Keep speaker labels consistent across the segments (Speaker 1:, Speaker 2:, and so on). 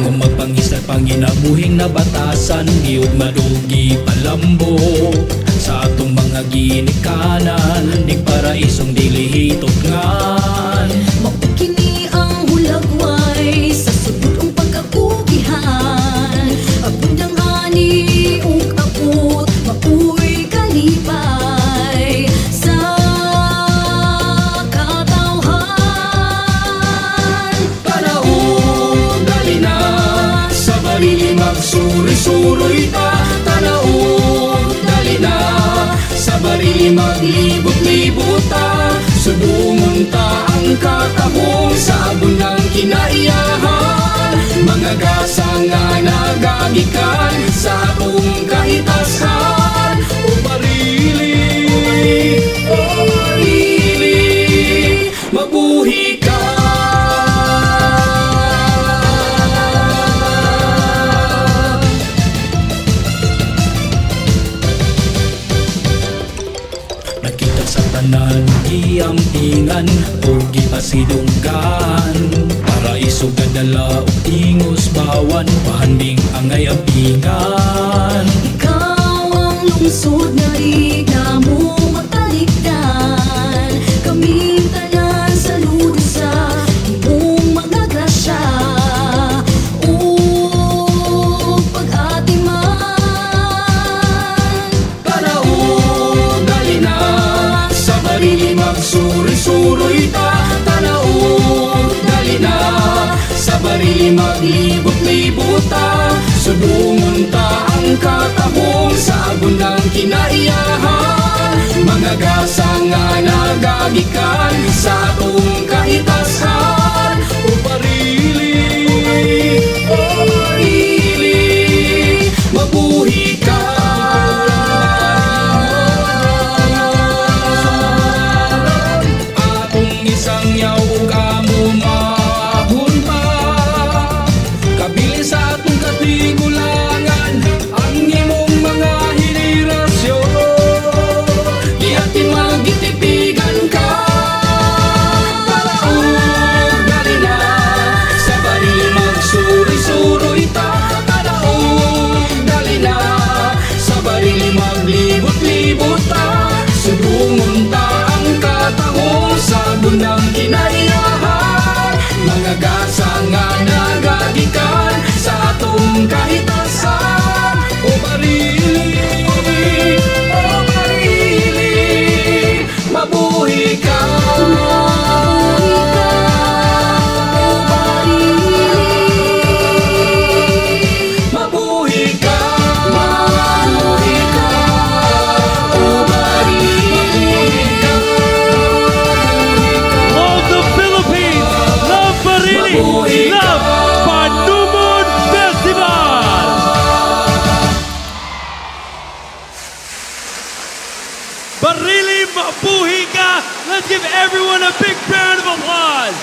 Speaker 1: Mga mapangis at panginabuhing na batasan, giyog madugi palambo sa atong mga ginikanan, ning paraisong dili hitugnan.
Speaker 2: Mapukini ang hulagway sa subod ang pagkakugihan. Abundang ani ug abot mapuy kalipay sa katawhan.
Speaker 1: Tanaw, dali na sa barili magsuri-suroy ta. Tanaw, dali na sa barili maglibot-libot ta. Subungon ta ang katahong sa abunang kinaiyahan. Mga gasa nga nagagikan sa atong kahitasan. O barili, mabuhi ka. Nakita sa tanan, giampingan o gipasidunggan. Para isugadala o tingos bawan, pahanding angay ampingan.
Speaker 2: Ikaw ang lungsod na riga mo matalikdan. Kaming tanan saludo sa imong mga grasya o pag-atiman.
Speaker 1: Tanaw, dali na sa barili magsuri-suroy ta. Tanaw, dali na sa barili maglibot-libot ta. Subungon ta ang katahong sa abundang kinaiyahan. Mga gasa nga nagagikan sa atong kahitasan. O barili, mabuhi ka. Atong isang yaw kamo mahon pa. Kabili sa atong katigulangan ang imong mga henerasyon. Di atin magitipigan ka. Tanaw, dali na sa barili magsuri-suroy ta. Tanaw, dali na sa barili maglibot-libot ta. Subungon ta ang katahong sa bunang kinaiyahan. Mga gasa nga nagagikan sa atong kahitasan. O barili, mabuhi ka. Mabuhi ka. Mabuhi ka. O barili,
Speaker 3: Love the Philippines! Love Barili! Love Panumon Festival! Barili Mabuhi Ka! Let's give everyone a big round of applause!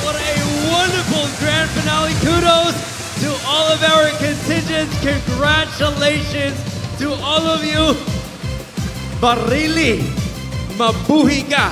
Speaker 3: What a wonderful grand finale. Kudos to all of our contingents. Congratulations to all of you. Barili Mabuhi Ka!